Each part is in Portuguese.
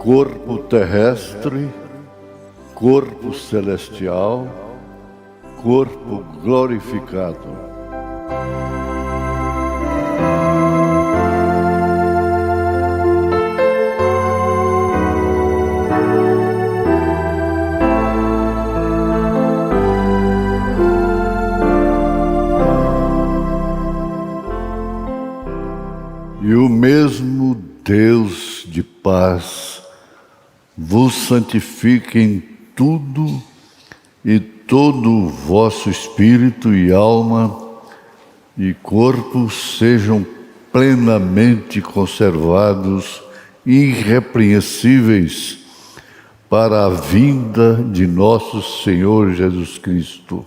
corpo terrestre, corpo celestial, corpo glorificado. E o mesmo Deus de paz vos santifique em tudo, e todo o vosso espírito e alma e corpo sejam plenamente conservados, irrepreensíveis, para a vinda de nosso Senhor Jesus Cristo.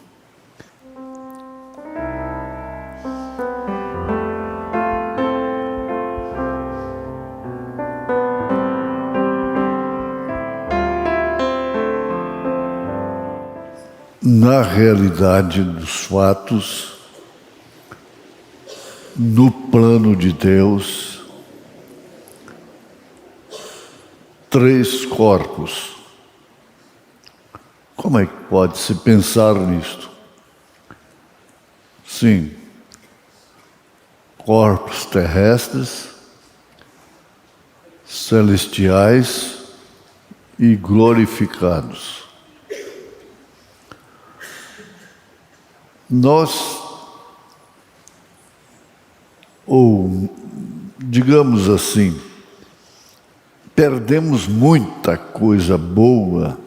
Na realidade dos fatos, no plano de Deus, 3 corpos. Como é que pode-se pensar nisto? Sim, corpos terrestres, celestiais e glorificados. Nós, ou digamos assim, perdemos muita coisa boa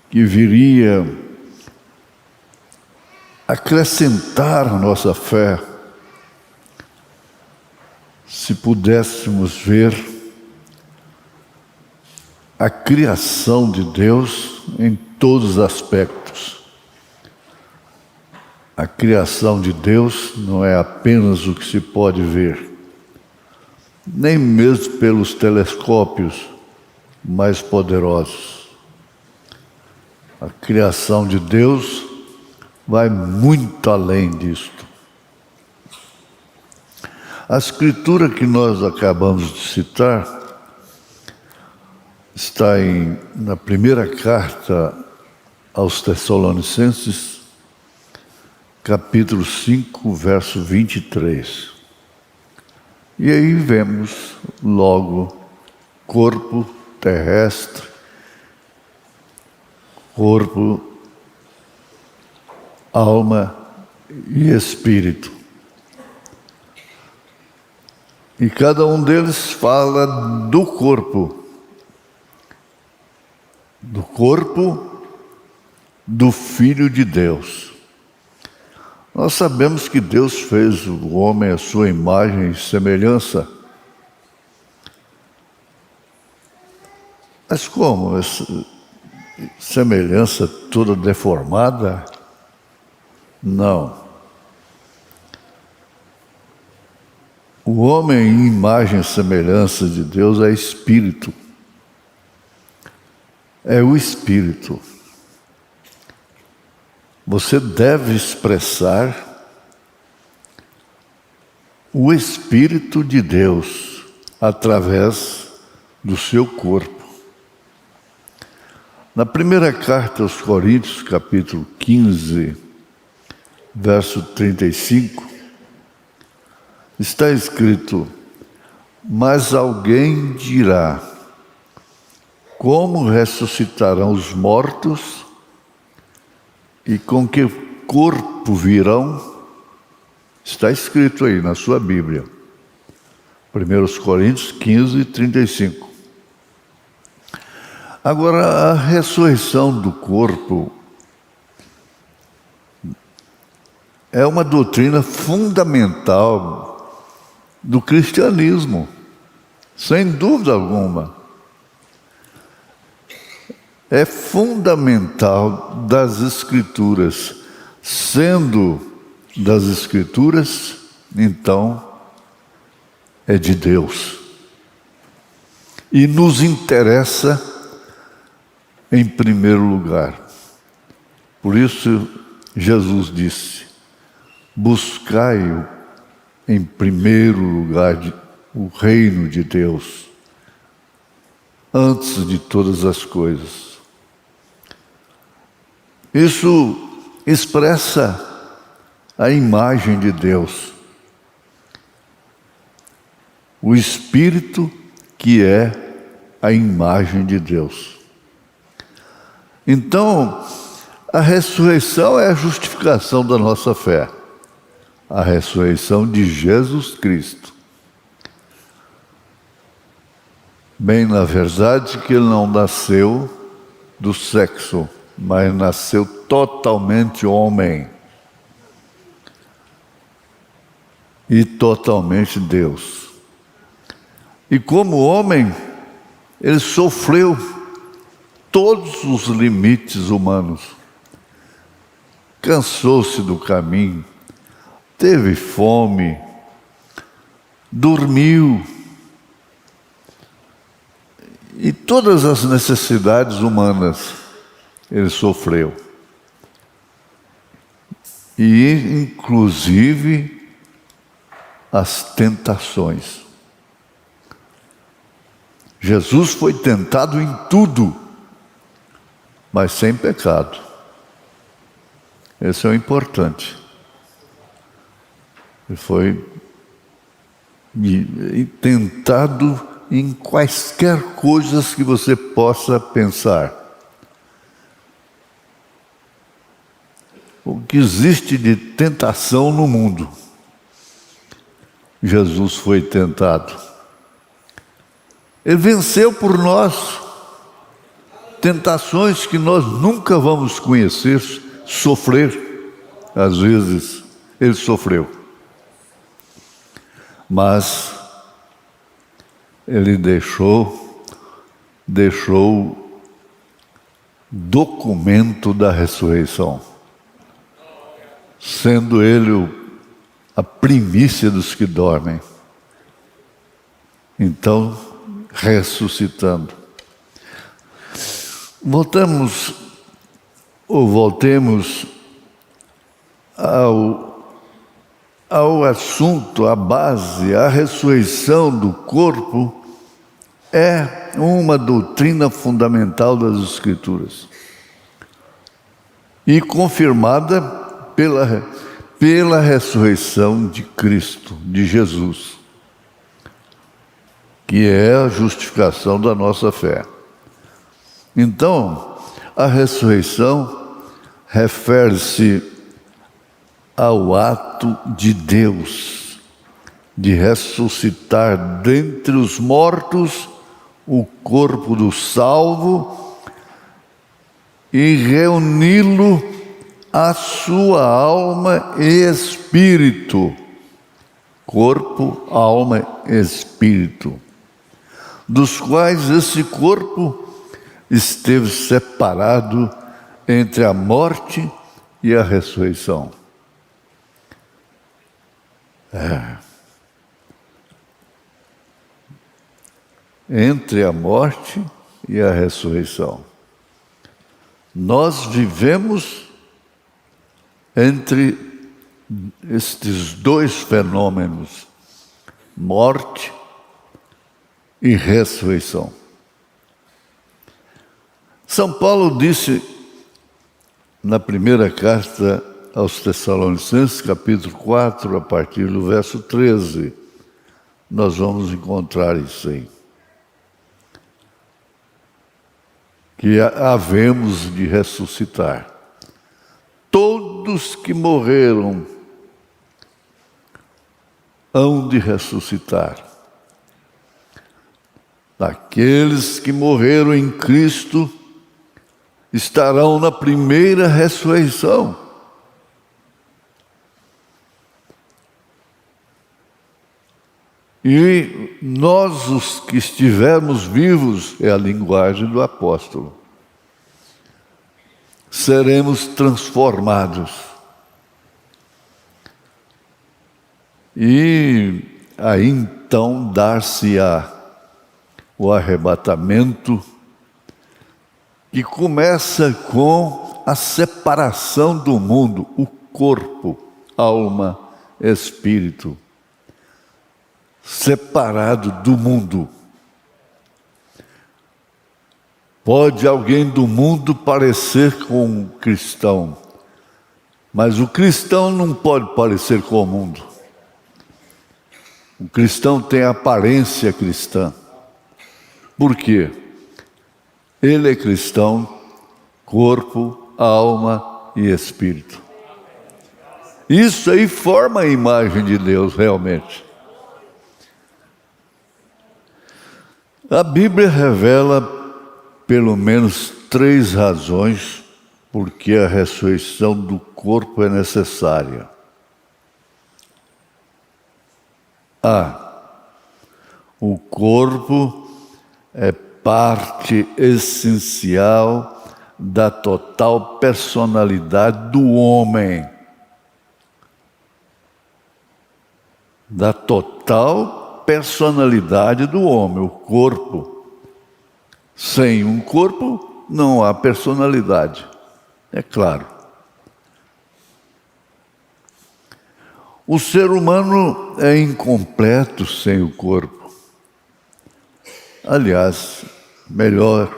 que viria acrescentar a nossa fé se pudéssemos ver a criação de Deus em todos os aspectos. A criação de Deus não é apenas o que se pode ver, nem mesmo pelos telescópios mais poderosos. A criação de Deus vai muito além disto. A escritura que nós acabamos de citar está na primeira carta aos Tessalonicenses, capítulo 5, verso 23. E aí vemos logo corpo terrestre, corpo, alma e espírito. E cada um deles fala do corpo do Filho de Deus. Nós sabemos que Deus fez o homem à sua imagem e semelhança. Mas como? Essa semelhança toda deformada? Não. O homem em imagem e semelhança de Deus é espírito. É o espírito. Você deve expressar o Espírito de Deus através do seu corpo. Na primeira carta aos Coríntios, capítulo 15, verso 35, está escrito: mas alguém dirá, como ressuscitarão os mortos? E com que corpo virão? Está escrito aí na sua Bíblia. 1 Coríntios 15, 35. Agora, a ressurreição do corpo é uma doutrina fundamental do cristianismo, sem dúvida alguma. É fundamental das Escrituras. Sendo das Escrituras, então, é de Deus. E nos interessa em primeiro lugar. Por isso, Jesus disse: buscai em primeiro lugar o reino de Deus antes de todas as coisas. Isso expressa a imagem de Deus, o Espírito que é a imagem de Deus. Então, a ressurreição é a justificação da nossa fé, a ressurreição de Jesus Cristo. Bem, na verdade, que ele não nasceu do sexo, mas nasceu totalmente homem e totalmente Deus. E como homem, ele sofreu todos os limites humanos. Cansou-se do caminho, teve fome, dormiu, e todas as necessidades humanas ele sofreu. E inclusive as tentações. Jesus foi tentado em tudo, mas sem pecado. Esse é o importante. Ele foi tentado em quaisquer coisas que você possa pensar. O que existe de tentação no mundo, Jesus foi tentado. Ele venceu por nós tentações que nós nunca vamos conhecer, sofrer. Às vezes, ele sofreu. Mas ele deixou documento da ressurreição, sendo ele a primícia dos que dormem. Então, ressuscitando. Voltemos ao assunto, à base. A ressurreição do corpo é uma doutrina fundamental das Escrituras e confirmada pela ressurreição de Cristo, de Jesus, que é a justificação da nossa fé. Então, a ressurreição refere-se ao ato de Deus de ressuscitar dentre os mortos o corpo do salvo e reuni-lo à sua alma e espírito. Corpo, alma e espírito, dos quais esse corpo esteve separado entre a morte e a ressurreição. Entre a morte e a ressurreição. Nós vivemos entre estes dois fenômenos, morte e ressurreição. São Paulo disse na primeira carta aos Tessalonicenses, capítulo 4, a partir do verso 13, nós vamos encontrar isso aí. Que havemos de ressuscitar. Todos que morreram hão de ressuscitar. Aqueles que morreram em Cristo estarão na primeira ressurreição. E nós, os que estivermos vivos, é a linguagem do apóstolo, seremos transformados. E aí então dar-se-á o arrebatamento, que começa com a separação do mundo, o corpo, alma, espírito, separado do mundo. Pode alguém do mundo parecer com um cristão, mas o cristão não pode parecer com o mundo. O cristão tem aparência cristã. Por quê? Ele é cristão, corpo, alma e espírito. Isso aí forma a imagem de Deus realmente. A Bíblia revela pelo menos 3 razões por que a ressurreição do corpo é necessária. O corpo é parte essencial da total personalidade do homem. Da total personalidade do homem, o corpo. Sem um corpo, não há personalidade, é claro. O ser humano é incompleto sem o corpo. Aliás, melhor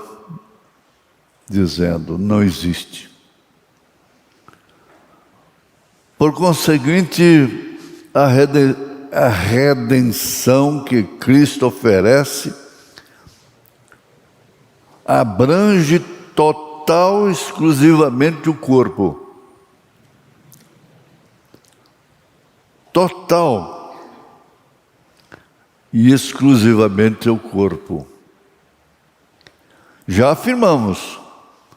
dizendo, não existe. Por conseguinte, a redenção que Cristo oferece abrange total, exclusivamente o corpo. Total e exclusivamente o corpo. Já afirmamos,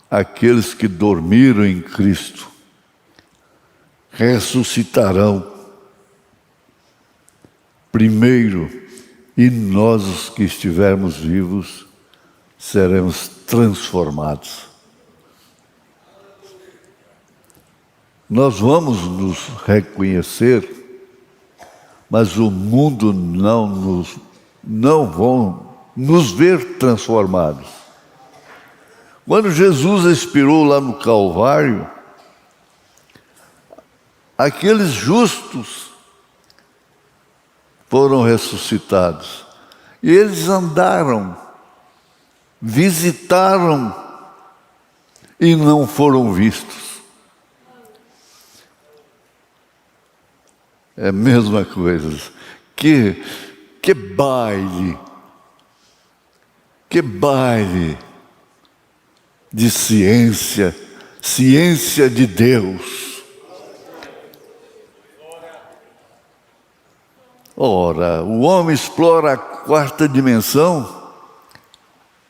aqueles que dormiram em Cristo ressuscitarão primeiro, e nós, os que estivermos vivos, seremos transformados. Nós vamos nos reconhecer, mas o mundo não vão nos ver transformados. Quando Jesus expirou lá no Calvário, aqueles justos foram ressuscitados. E eles andaram, visitaram e não foram vistos. É a mesma coisa. Que baile! Que baile de ciência de Deus. Ora, o homem explora a 4ª dimensão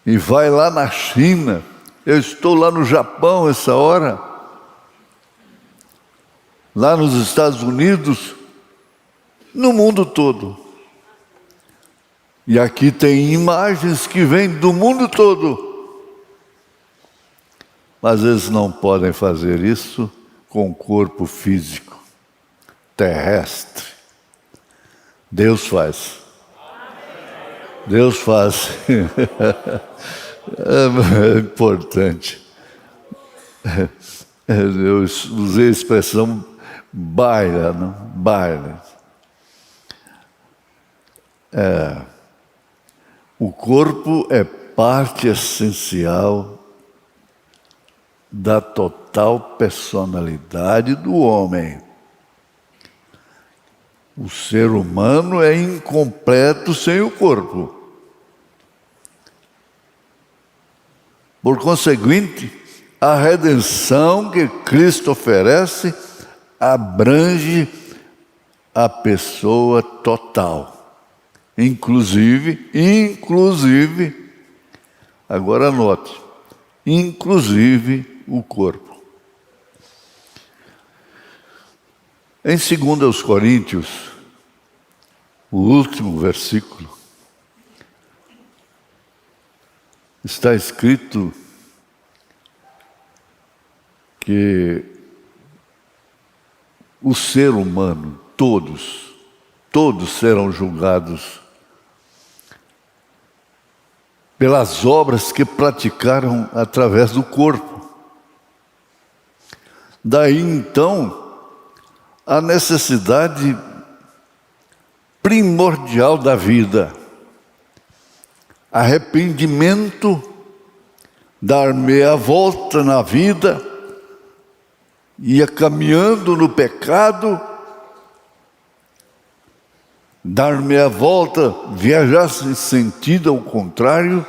e vai lá na China. Eu estou lá no Japão essa hora, lá nos Estados Unidos, no mundo todo. E aqui tem imagens que vêm do mundo todo. Mas eles não podem fazer isso com o corpo físico, terrestre. Deus faz. Deus faz. É importante. Eu usei a expressão baila, não? Baila. O corpo é parte essencial da total personalidade do homem. O ser humano é incompleto sem o corpo. Por conseguinte, a redenção que Cristo oferece abrange a pessoa total. Inclusive, agora anote, inclusive o corpo. Em 2 Coríntios, o último versículo, está escrito que o ser humano, todos serão julgados pelas obras que praticaram através do corpo. Daí então, a necessidade primordial da vida, arrependimento dar meia volta na vida, ia caminhando no pecado, dar meia volta, viajar em sentido ao contrário,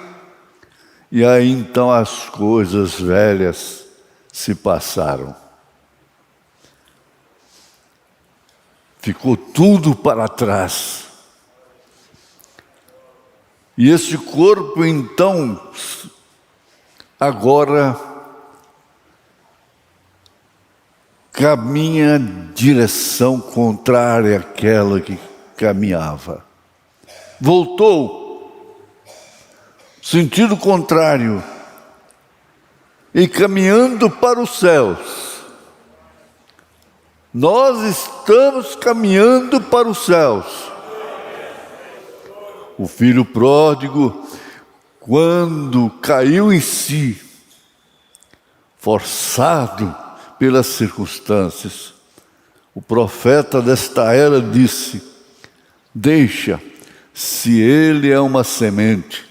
e aí então as coisas velhas se passaram. Ficou tudo para trás. E esse corpo então, agora, caminha em direção contrária àquela que caminhava. Voltou, sentido contrário, e caminhando para os céus. Nós estamos caminhando para os céus. O filho pródigo, quando caiu em si, forçado pelas circunstâncias, o profeta desta era disse: deixa, se ele é uma semente,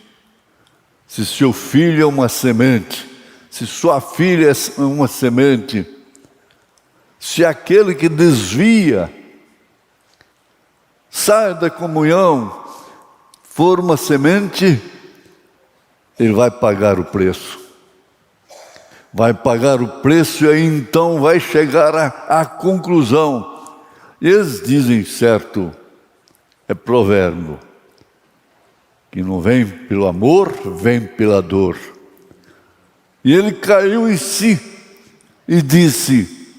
se seu filho é uma semente, se sua filha é uma semente, se aquele que desvia, sai da comunhão, for uma semente, ele vai pagar o preço. Vai pagar o preço e aí então vai chegar à conclusão. Eles dizem certo, é provérbio, que não vem pelo amor, vem pela dor. E ele caiu em si e disse: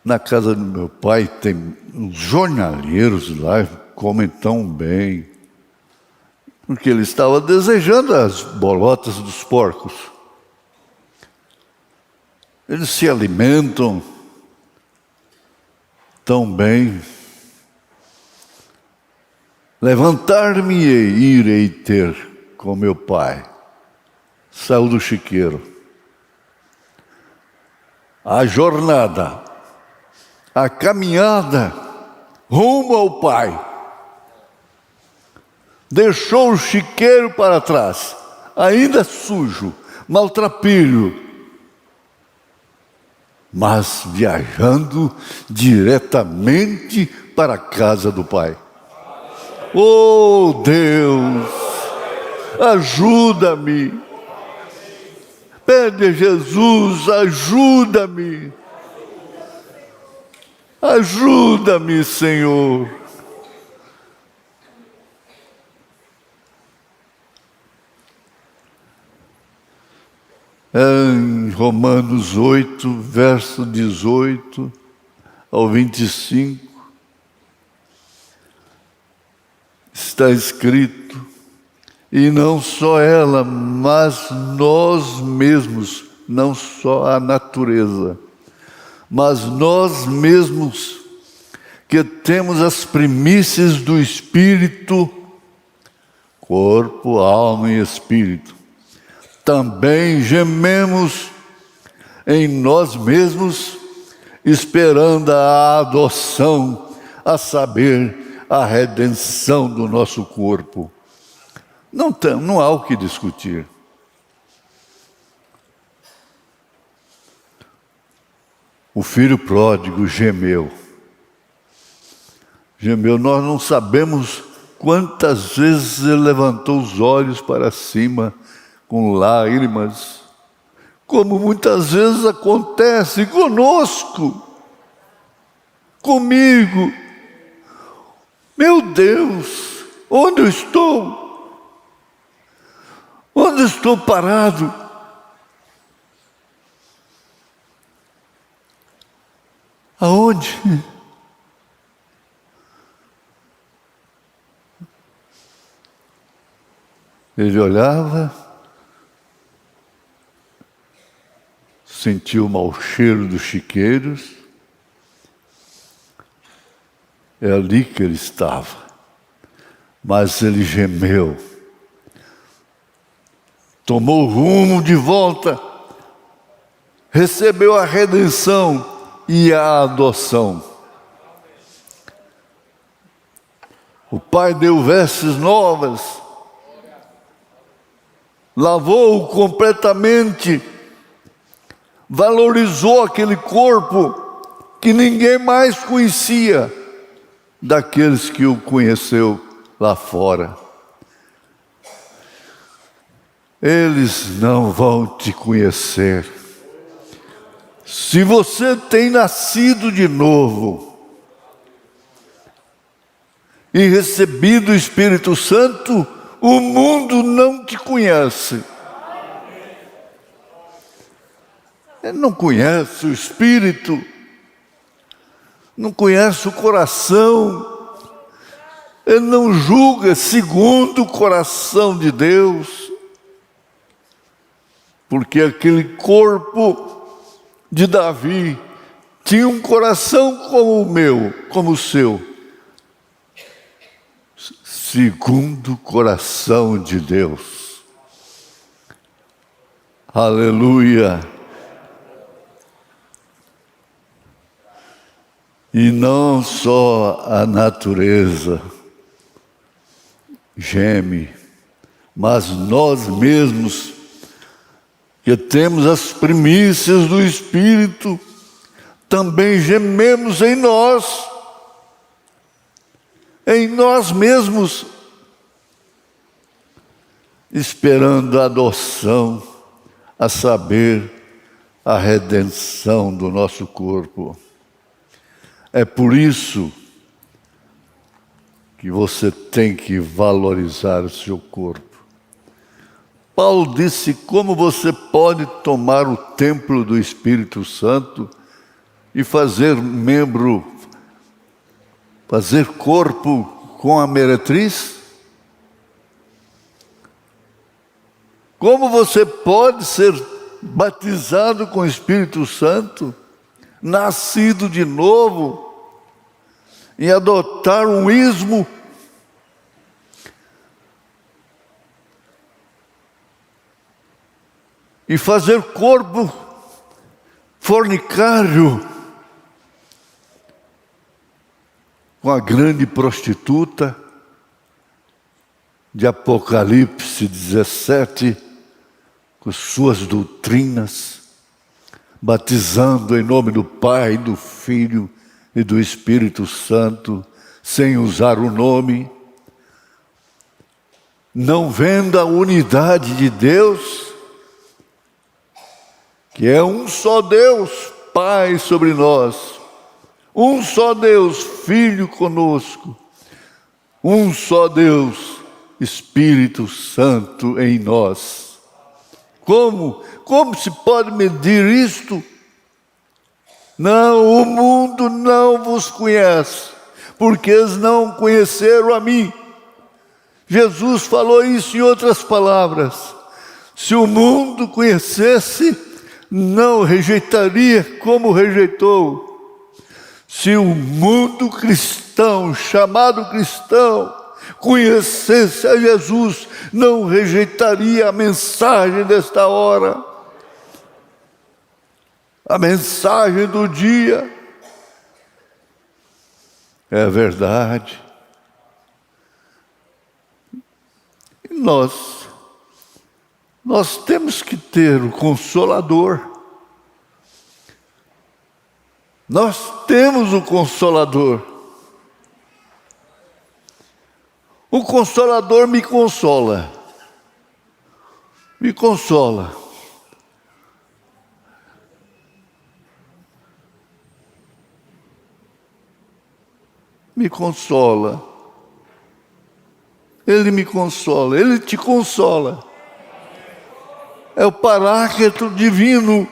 na casa do meu pai tem uns jornaleiros lá, comem tão bem, porque ele estava desejando as bolotas dos porcos. Eles se alimentam tão bem. Levantar-me-ei, irei ter com meu pai. Saiu do chiqueiro. A jornada, a caminhada rumo ao pai. Deixou o chiqueiro para trás, ainda sujo, maltrapilho, mas viajando diretamente para a casa do pai. Oh Deus, ajuda-me. Pede a Jesus, ajuda-me. Ajuda-me, Senhor. Em Romanos 8, verso 18 ao 25, está escrito: e não só ela, mas nós mesmos, não só a natureza, mas nós mesmos, que temos as primícias do Espírito, corpo, alma e espírito, também gememos em nós mesmos, esperando a adoção, a saber, a redenção do nosso corpo. Não há o que discutir. O filho pródigo gemeu. Gemeu, nós não sabemos quantas vezes ele levantou os olhos para cima, com lágrimas, como muitas vezes acontece conosco, comigo. Meu Deus, onde eu estou? Onde estou parado? Aonde? Ele olhava, sentiu o mau cheiro dos chiqueiros, é ali que ele estava, mas ele gemeu, tomou rumo de volta, recebeu a redenção e a adoção. O pai deu vestes novas, lavou-o completamente, valorizou aquele corpo que ninguém mais conhecia daqueles que o conheceu lá fora. Eles não vão te conhecer. Se você tem nascido de novo e recebido o Espírito Santo, o mundo não te conhece. Ele não conhece o Espírito, não conhece o coração, ele não julga segundo o coração de Deus, porque aquele corpo de Davi tinha um coração como o meu, como o seu, segundo o coração de Deus. Aleluia! E não só a natureza geme, mas nós mesmos, que temos as primícias do Espírito, também gememos em nós mesmos, esperando a adoção, a saber, a redenção do nosso corpo. É por isso que você tem que valorizar o seu corpo. Paulo disse: como você pode tomar o templo do Espírito Santo e fazer corpo com a meretriz? Como você pode ser batizado com o Espírito Santo, nascido de novo, e adotar um ismo e fazer corpo fornicário com a grande prostituta de Apocalipse 17, com suas doutrinas, batizando em nome do Pai, do Filho e do Espírito Santo, sem usar o nome, não vendo a unidade de Deus, que é um só Deus, Pai sobre nós, um só Deus, Filho conosco, um só Deus, Espírito Santo em nós. Como se pode medir isto? Não, o mundo não vos conhece, porque eles não conheceram a mim. Jesus falou isso em outras palavras. Se o mundo conhecesse, não rejeitaria como rejeitou. Se o mundo cristão, chamado cristão, conhecesse a Jesus, não rejeitaria a mensagem desta hora. A mensagem do dia é verdade. E nós temos que ter o Consolador. Nós temos o Consolador. O Consolador me consola. Me consola. Me consola. Ele me consola, Ele te consola. É o Paráclito divino.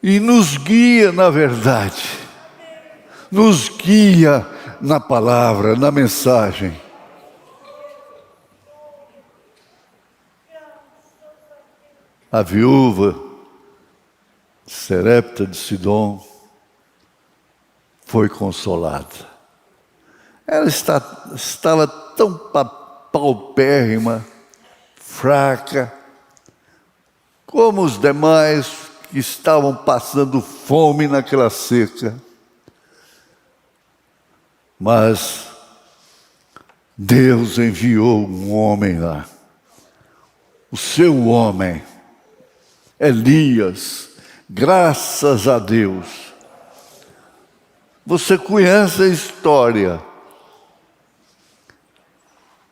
E nos guia na verdade. Nos guia na palavra, na mensagem. A viúva Serepta de Sidom foi consolada. Ela estava tão paupérrima, fraca, como os demais que estavam passando fome naquela seca. Mas Deus enviou um homem lá, o seu homem, Elias, graças a Deus. Você conhece a história.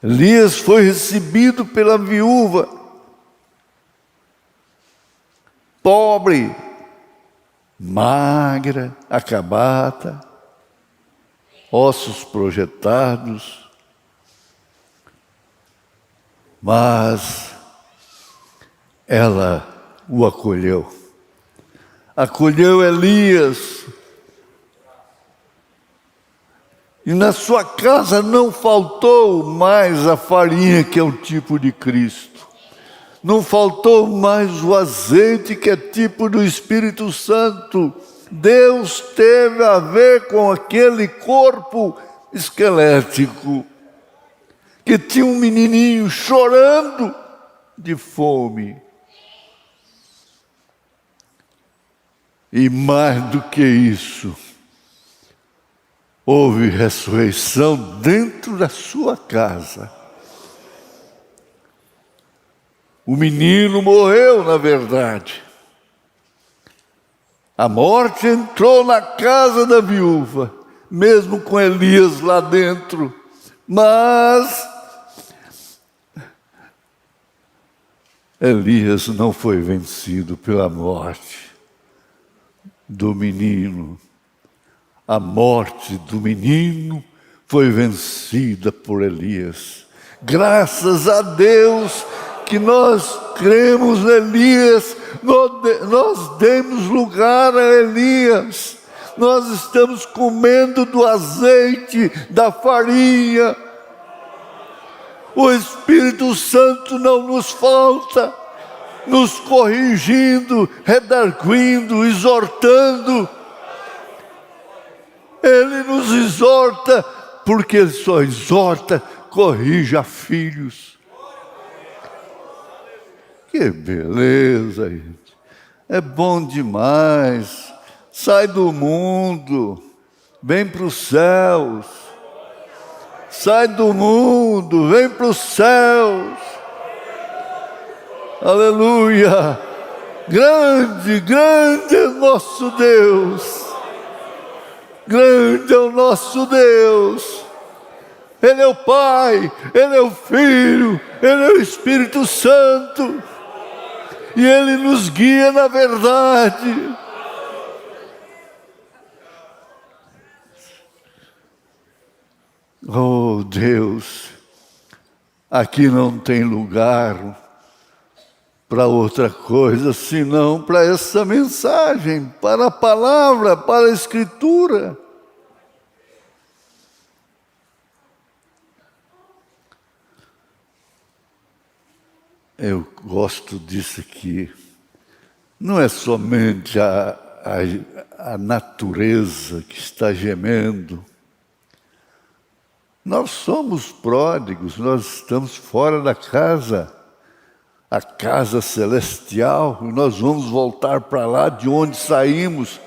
Elias foi recebido pela viúva, pobre, magra, acabada, ossos projetados, mas ela o acolheu. Acolheu Elias. E na sua casa não faltou mais a farinha, que é o tipo de Cristo. Não faltou mais o azeite, que é tipo do Espírito Santo. Deus teve a ver com aquele corpo esquelético, que tinha um menininho chorando de fome. E mais do que isso, houve ressurreição dentro da sua casa. O menino morreu, na verdade. A morte entrou na casa da viúva, mesmo com Elias lá dentro. Mas Elias não foi vencido pela morte do menino. A morte do menino foi vencida por Elias. Graças a Deus que nós cremos em Elias, nós demos lugar a Elias. Nós estamos comendo do azeite, da farinha. O Espírito Santo não nos falta, nos corrigindo, redarguindo, exortando. Ele nos exorta, porque Ele só exorta, corrige a filhos. Que beleza, gente. É bom demais. Sai do mundo, vem para os céus. Sai do mundo, vem para os céus. Aleluia. Grande, grande é nosso Deus. Grande é o nosso Deus. Ele é o Pai, Ele é o Filho, Ele é o Espírito Santo. E Ele nos guia na verdade. Oh Deus, aqui não tem lugar para outra coisa, senão para essa mensagem, para a palavra, para a Escritura. Eu gosto disso aqui. Não é somente a natureza que está gemendo. Nós somos pródigos, nós estamos fora da casa, a casa celestial, e nós vamos voltar para lá de onde saímos.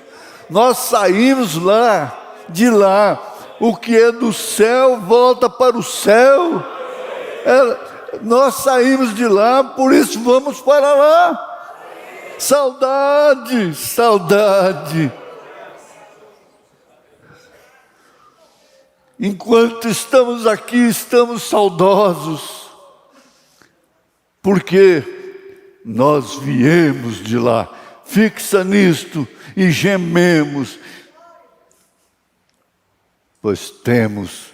Nós saímos lá, de lá. O que é do céu volta para o céu. Nós saímos de lá, por isso vamos para lá. Saudade, saudade. Enquanto estamos aqui, estamos saudosos, porque nós viemos de lá. Fixa nisto e gememos, pois temos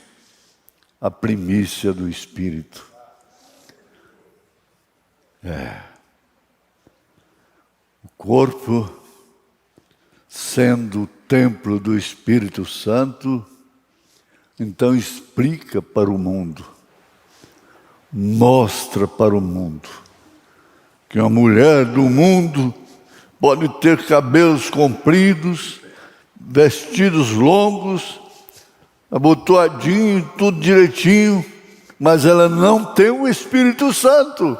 a primícia do Espírito. O corpo, sendo o templo do Espírito Santo, então explica para o mundo, mostra para o mundo, que uma mulher do mundo pode ter cabelos compridos, vestidos longos, abotoadinho, tudo direitinho, mas ela não tem o Espírito Santo,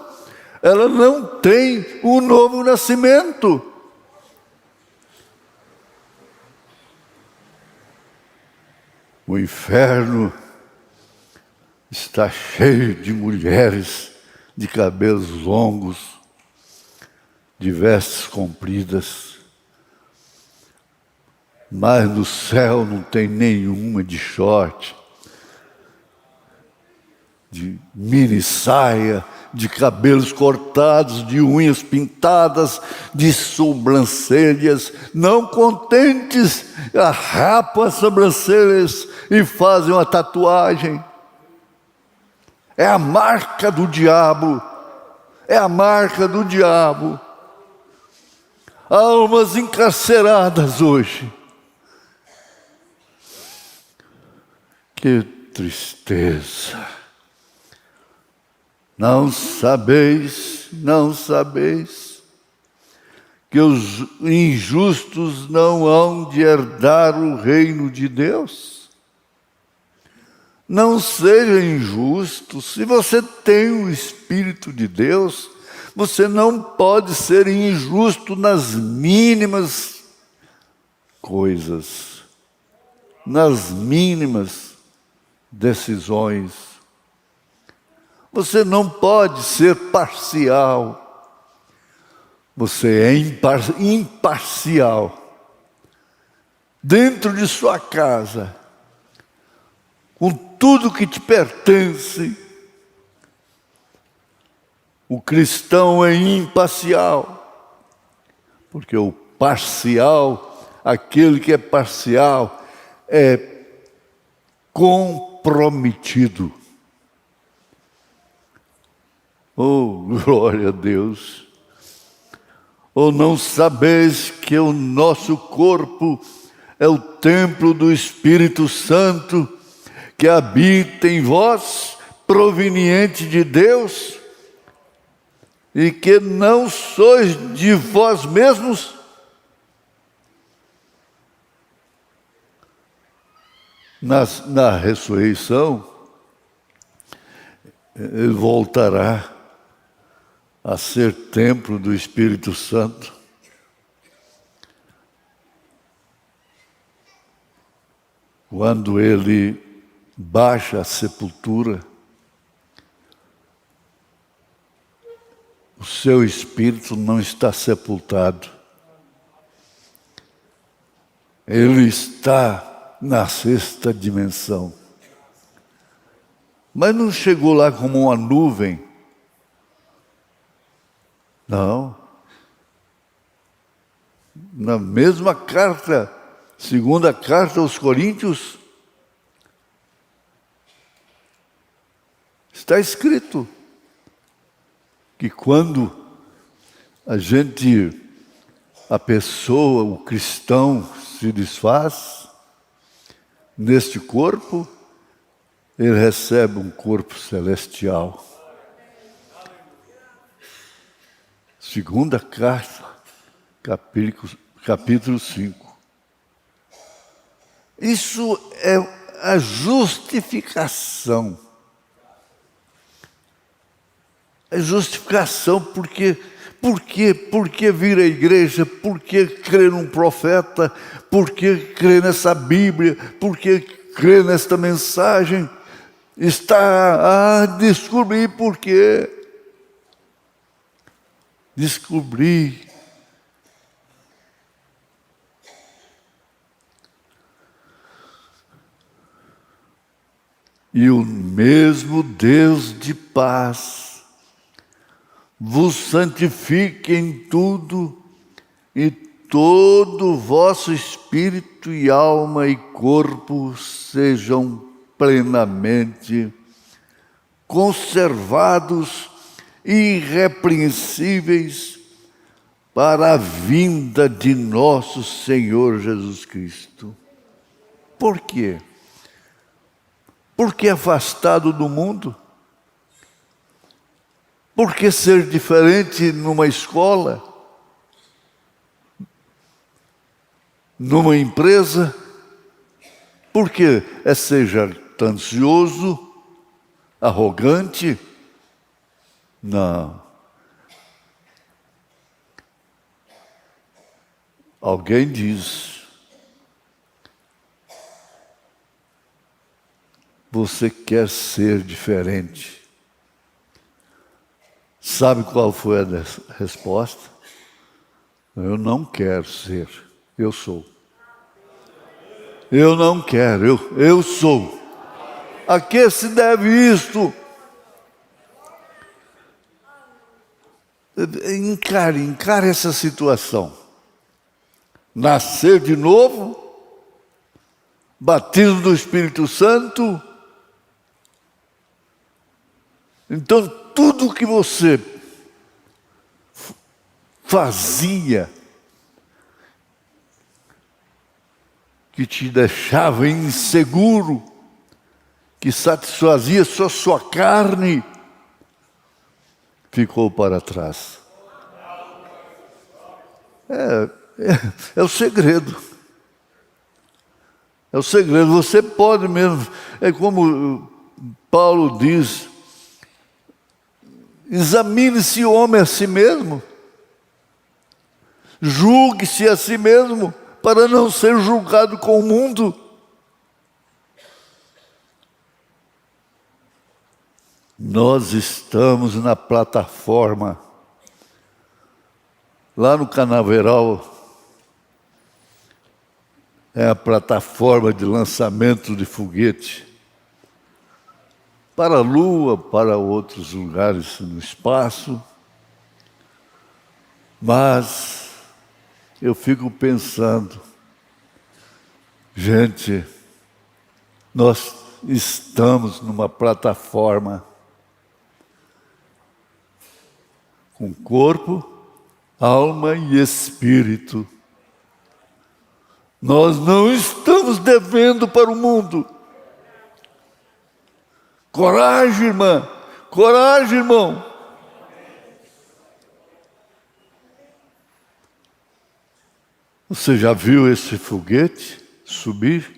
ela não tem o novo nascimento. O inferno está cheio de mulheres de cabelos longos, de vestes compridas, mas no céu não tem nenhuma de short, de mini saia, de cabelos cortados, de unhas pintadas, de sobrancelhas. Não contentes, arrapam as sobrancelhas e fazem uma tatuagem. É a marca do diabo. É a marca do diabo. Almas encarceradas hoje. Que tristeza. Não sabeis que os injustos não hão de herdar o reino de Deus? Não seja injusto. Se você tem o Espírito de Deus, você não pode ser injusto nas mínimas coisas, nas mínimas decisões. Você não pode ser parcial. Você é imparcial. Dentro de sua casa, com tudo que te pertence, o cristão é imparcial. Porque o parcial, aquele que é parcial, é comprometido. Oh, glória a Deus! Ou não sabeis que o nosso corpo é o templo do Espírito Santo que habita em vós, proveniente de Deus, e que não sois de vós mesmos? Na ressurreição, ele voltará a ser templo do Espírito Santo. Quando ele baixa a sepultura, o seu espírito não está sepultado. Ele está na sexta dimensão. Mas não chegou lá como uma nuvem. Não. Na mesma carta, segunda carta aos Coríntios, está escrito que quando a pessoa, o cristão, se desfaz neste corpo, ele recebe um corpo celestial. Segunda carta, capítulo 5. Isso é a justificação. É justificação porque vir à igreja, porque crer num profeta, porque crer nessa Bíblia, porque crer nesta mensagem, está a descobrir por quê. Descobrir. E o mesmo Deus de paz vos santifique em tudo, e todo o vosso espírito e alma e corpo sejam plenamente conservados irrepreensíveis para a vinda de nosso Senhor Jesus Cristo. Por quê? Porque afastado do mundo? Por que ser diferente numa escola? Numa empresa? Por que é ser jactancioso, arrogante? Não. Alguém diz: você quer ser diferente. Sabe qual foi a resposta? Eu não quero ser, eu sou. Eu não quero, eu sou. A que se deve isto? Encare essa situação. Nascer de novo, batismo do Espírito Santo. Então, tudo que você fazia, que te deixava inseguro, que satisfazia só sua carne, ficou para trás. É o segredo. É o segredo. Você pode mesmo, é como Paulo diz, examine-se o homem a si mesmo, julgue-se a si mesmo, para não ser julgado com o mundo. Nós estamos na plataforma, lá no Canaveral, é a plataforma de lançamento de foguete para a Lua, para outros lugares no espaço. Mas eu fico pensando, gente, nós estamos numa plataforma com corpo, alma e espírito. Nós não estamos devendo para o mundo. Coragem, irmã. Coragem, irmão. Você já viu esse foguete subir?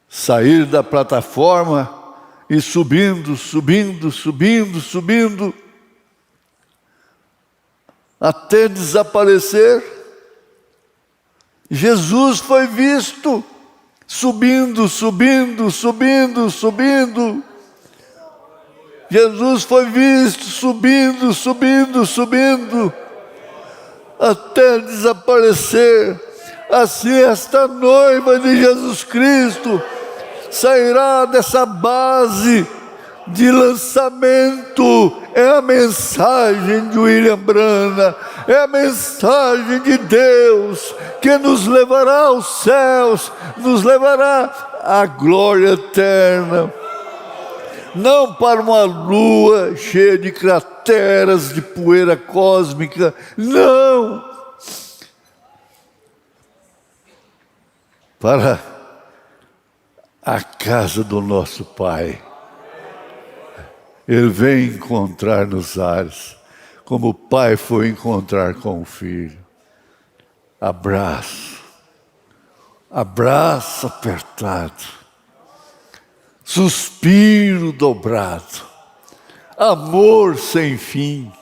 Sair da plataforma e subindo, subindo, subindo, subindo, até desaparecer? Jesus foi visto subindo, subindo, subindo, subindo. Jesus foi visto subindo, subindo, subindo, até desaparecer. Assim esta noiva de Jesus Cristo sairá dessa base de lançamento. É a mensagem de William Branham, é a mensagem de Deus que nos levará aos céus, nos levará à glória eterna. Não para uma lua cheia de crateras de poeira cósmica, não. Para a casa do nosso Pai. Ele vem encontrar nos ares, como o pai foi encontrar com o filho. Abraço, abraço apertado, suspiro dobrado, amor sem fim.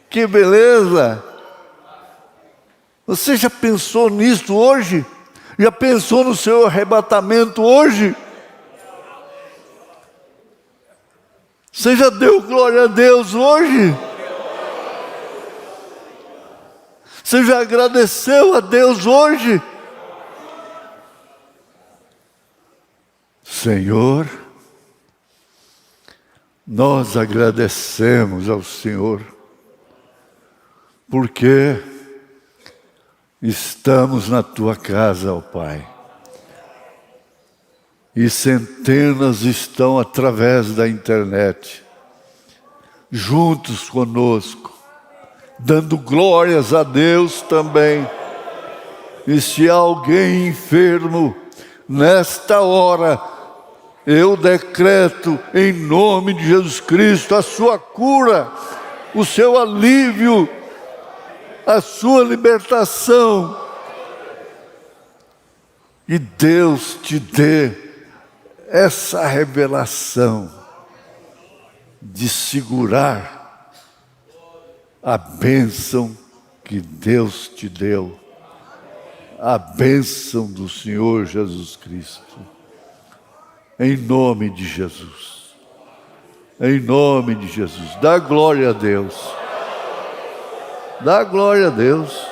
Que beleza! Você já pensou nisso hoje? Já pensou no seu arrebatamento hoje? Você já deu glória a Deus hoje? Você já agradeceu a Deus hoje? Senhor, nós agradecemos ao Senhor, porque estamos na Tua casa, ó Pai. E centenas estão através da internet, juntos conosco, dando glórias a Deus também. E se há alguém enfermo, nesta hora, eu decreto em nome de Jesus Cristo a sua cura, o seu alívio, a sua libertação. E Deus te dê essa revelação de segurar a bênção que Deus te deu, a bênção do Senhor Jesus Cristo. Em nome de Jesus. Em nome de Jesus. Dá glória a Deus. Dá glória a Deus.